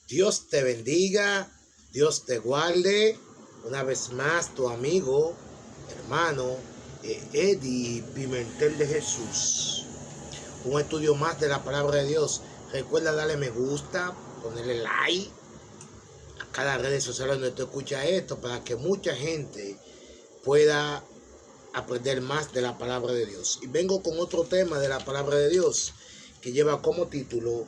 Dios te bendiga, Dios te guarde. Una vez más, tu amigo, hermano, Eddie Pimentel de Jesús. Un estudio más de la palabra de Dios. Recuerda darle me gusta, ponerle like a cada red social donde tú escuchas esto para que mucha gente pueda aprender más de la palabra de Dios. Y vengo con otro tema de la palabra de Dios que lleva como título: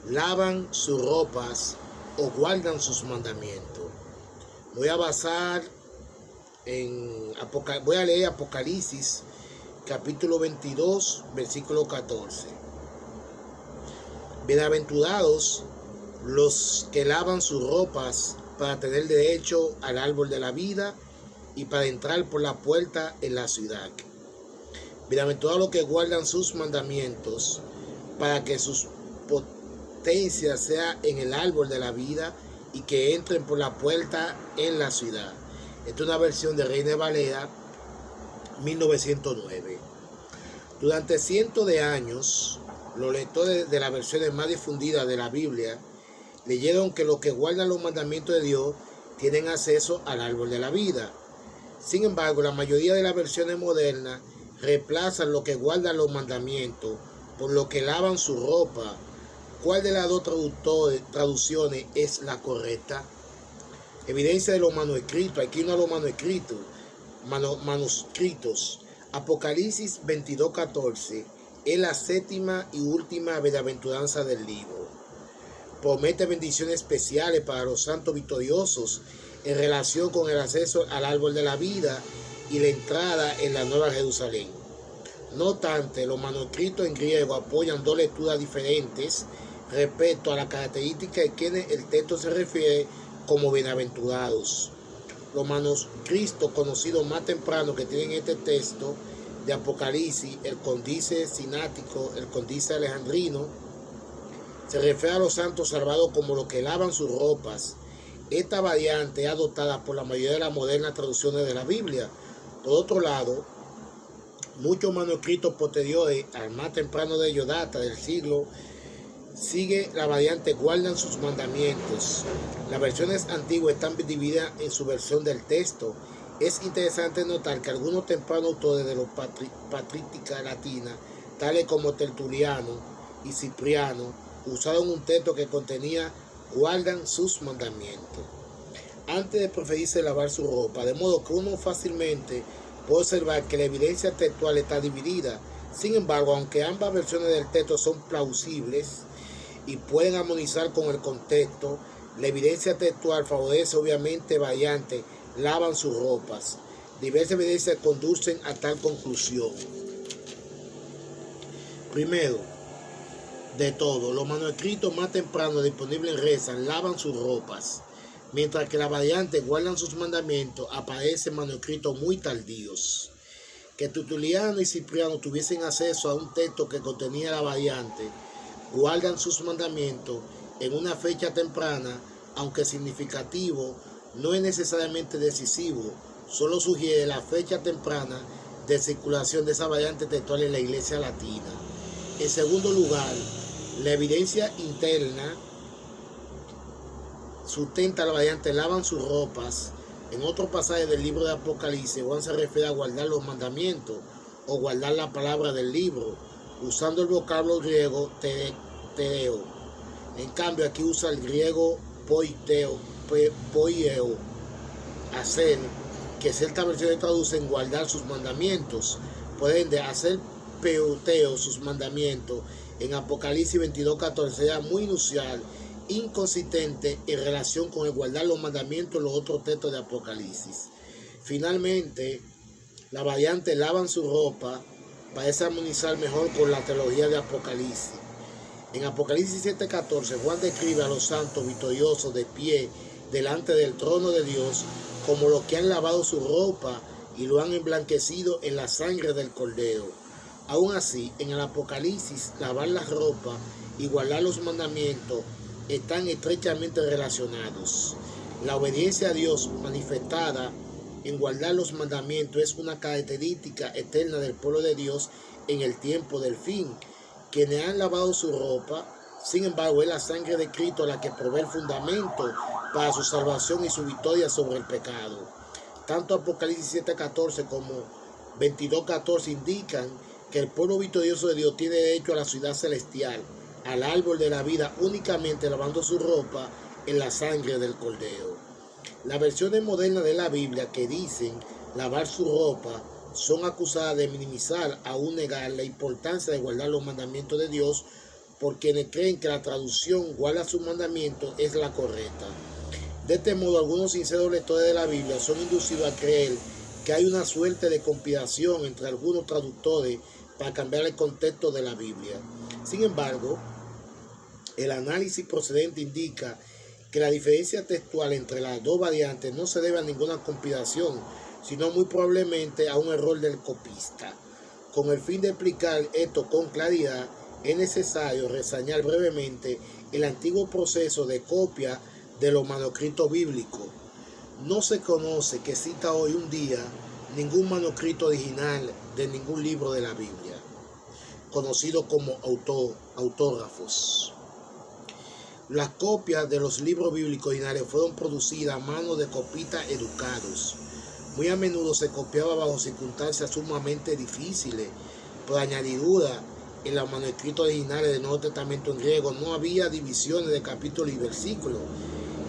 lavan sus ropas o guardan sus mandamientos. Voy a basar voy a leer Apocalipsis capítulo 22 versículo 14. Bienaventurados los que lavan sus ropas para tener derecho al árbol de la vida y para entrar por la puerta en la ciudad. Bienaventurados los que guardan sus mandamientos para que sus potencia sea en el árbol de la vida y que entren por la puerta en la ciudad. Esta es una versión de Reina Valera 1909. Durante cientos de años, los lectores de las versiones más difundidas de la Biblia leyeron que los que guardan los mandamientos de Dios tienen acceso al árbol de la vida. Sin embargo, la mayoría de las versiones modernas reemplazan los que guardan los mandamientos por los que lavan su ropa. ¿Cuál de las dos traducciones es la correcta? Evidencia de los manuscritos. Aquí no los manuscritos. Apocalipsis 22:14 es la séptima y última bienaventuranza del libro. Promete bendiciones especiales para los santos victoriosos en relación con el acceso al árbol de la vida y la entrada en la Nueva Jerusalén. No obstante, los manuscritos en griego apoyan dos lecturas diferentes respecto a la característica de quienes el texto se refiere como bienaventurados. Los manuscritos conocidos más temprano que tienen este texto de Apocalipsis, el Códice Sinático, el Códice Alejandrino, se refiere a los santos salvados como los que lavan sus ropas. Esta variante es adoptada por la mayoría de las modernas traducciones de la Biblia. Por otro lado, muchos manuscritos posteriores al más temprano de ellos, data del siglo, sigue la variante guardan sus mandamientos. Las versiones antiguas están divididas en su versión del texto. Es interesante notar que algunos tempranos autores de los patrística latina, tales como Tertuliano y Cipriano, usaron un texto que contenía guardan sus mandamientos antes de preferirse lavar su ropa, de modo que uno fácilmente puede observar que la evidencia textual está dividida. Sin embargo, aunque ambas versiones del texto son plausibles y pueden armonizar con el contexto, la evidencia textual favorece obviamente variante lavan sus ropas. Diversas evidencias conducen a tal conclusión. Primero de todo, los manuscritos más tempranos disponibles en Reza lavan sus ropas, mientras que las variantes guardan sus mandamientos aparecen manuscritos muy tardíos. Que Tertuliano y Cipriano tuviesen acceso a un texto que contenía la variante guardan sus mandamientos en una fecha temprana, aunque significativo, no es necesariamente decisivo, solo sugiere la fecha temprana de circulación de esa variante textual en la Iglesia Latina. En segundo lugar, la evidencia interna sustenta la variante lavan sus ropas. En otro pasaje del libro de Apocalipsis, Juan se refiere a guardar los mandamientos o guardar la palabra del libro, usando el vocablo griego tereo. En cambio, aquí usa el griego poieo, hacer, que ciertas versiones traducen guardar sus mandamientos. Por ende, hacer peuteo sus mandamientos en Apocalipsis 22:14 era muy inusual, inconsistente en relación con el guardar los mandamientos en los otros textos de Apocalipsis. Finalmente, la variante lavan su ropa parece armonizar mejor con la teología de Apocalipsis. En Apocalipsis 7:14, Juan describe a los santos victoriosos de pie delante del trono de Dios como los que han lavado su ropa y lo han emblanquecido en la sangre del Cordero. Aún así, en el Apocalipsis, lavar la ropa y guardar los mandamientos están estrechamente relacionados. La obediencia a Dios manifestada en guardar los mandamientos es una característica eterna del pueblo de Dios en el tiempo del fin. Quienes han lavado su ropa Sin embargo, es la sangre de Cristo la que provee el fundamento para su salvación y su victoria sobre el pecado. Tanto Apocalipsis 7:14 como 22:14 indican que el pueblo victorioso de Dios tiene derecho a la ciudad celestial, al árbol de la vida, únicamente lavando su ropa en la sangre del Cordero. Las versiones modernas de la Biblia que dicen lavar su ropa son acusadas de minimizar, aún negar la importancia de guardar los mandamientos de Dios, por quienes creen que la traducción guarda sus mandamientos es la correcta. De este modo, algunos sinceros lectores de la Biblia son inducidos a creer que hay una suerte de conspiración entre algunos traductores para cambiar el contexto de la Biblia. Sin embargo, el análisis procedente indica que la diferencia textual entre las dos variantes no se debe a ninguna conspiración, sino muy probablemente a un error del copista. Con el fin de explicar esto con claridad, es necesario reseñar brevemente el antiguo proceso de copia de los manuscritos bíblicos. No se conoce que exista hoy un día ningún manuscrito original de ningún libro de la Biblia, conocido como autógrafos. Las copias de los libros bíblicos originales fueron producidas a mano de copistas educados. Muy a menudo se copiaba bajo circunstancias sumamente difíciles. Por añadidura, en los manuscritos originales del Nuevo Testamento en griego no había divisiones de capítulos y versículos.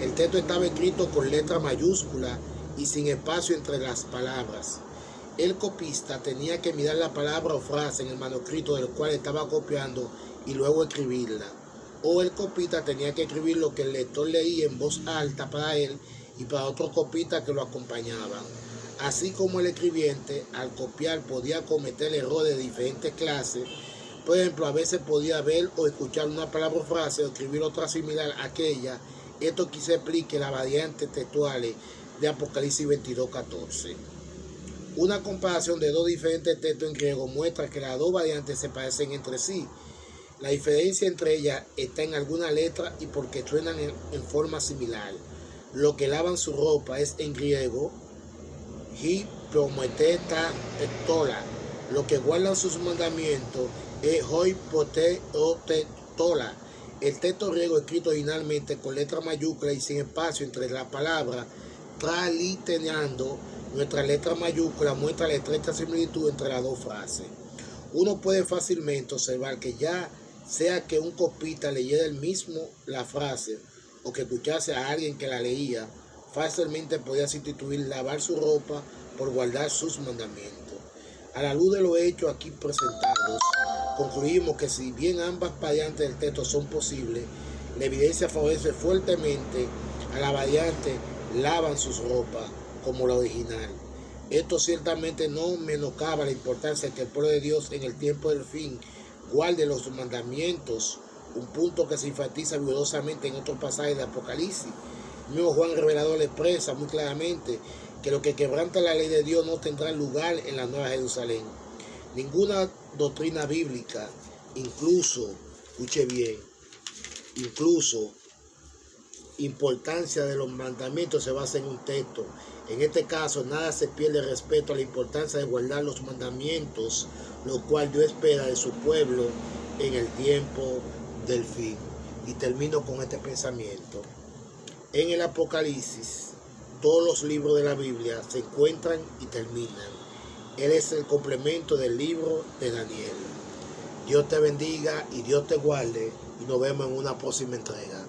El texto estaba escrito con letra mayúscula y sin espacio entre las palabras. El copista tenía que mirar la palabra o frase en el manuscrito del cual estaba copiando y luego escribirla. O el copista tenía que escribir lo que el lector leía en voz alta para él y para otros copistas que lo acompañaban. Así como el escribiente, al copiar, podía cometer errores de diferentes clases. Por ejemplo, a veces podía ver o escuchar una palabra o frase o escribir otra similar a aquella. Esto quizá explique las variantes textuales de Apocalipsis 22:14. Una comparación de dos diferentes textos en griego muestra que las dos variantes se parecen entre sí. La diferencia entre ellas está en alguna letra y porque suenan en forma similar. Lo que lavan su ropa es en griego hi prometeta tola. Lo que guardan sus mandamientos es hoi pote o tola. El texto griego escrito originalmente con letra mayúscula y sin espacio entre las palabras, traliteando nuestra letra mayúscula, muestra la estrecha similitud entre las dos frases. Uno puede fácilmente observar que ya sea que un copista leyera él mismo la frase o que escuchase a alguien que la leía, fácilmente podía sustituir lavar su ropa por guardar sus mandamientos. A la luz de los hechos aquí presentados, concluimos que si bien ambas variantes del texto son posibles, la evidencia favorece fuertemente a la variante lavan sus ropas como la original. Esto ciertamente no menoscaba la importancia de que el pueblo de Dios en el tiempo del fin guarde los mandamientos, un punto que se enfatiza vigorosamente en otros pasajes de Apocalipsis. El mismo Juan Revelador le expresa muy claramente que lo que quebranta la ley de Dios no tendrá lugar en la Nueva Jerusalén. Ninguna doctrina bíblica, escuche bien, incluso importancia de los mandamientos se basa en un texto. En este caso, nada se pierde respecto a la importancia de guardar los mandamientos, lo cual Dios espera de su pueblo en el tiempo del fin. Y termino con este pensamiento. En el Apocalipsis, todos los libros de la Biblia se encuentran y terminan. Él es el complemento del libro de Daniel. Dios te bendiga y Dios te guarde y nos vemos en una próxima entrega.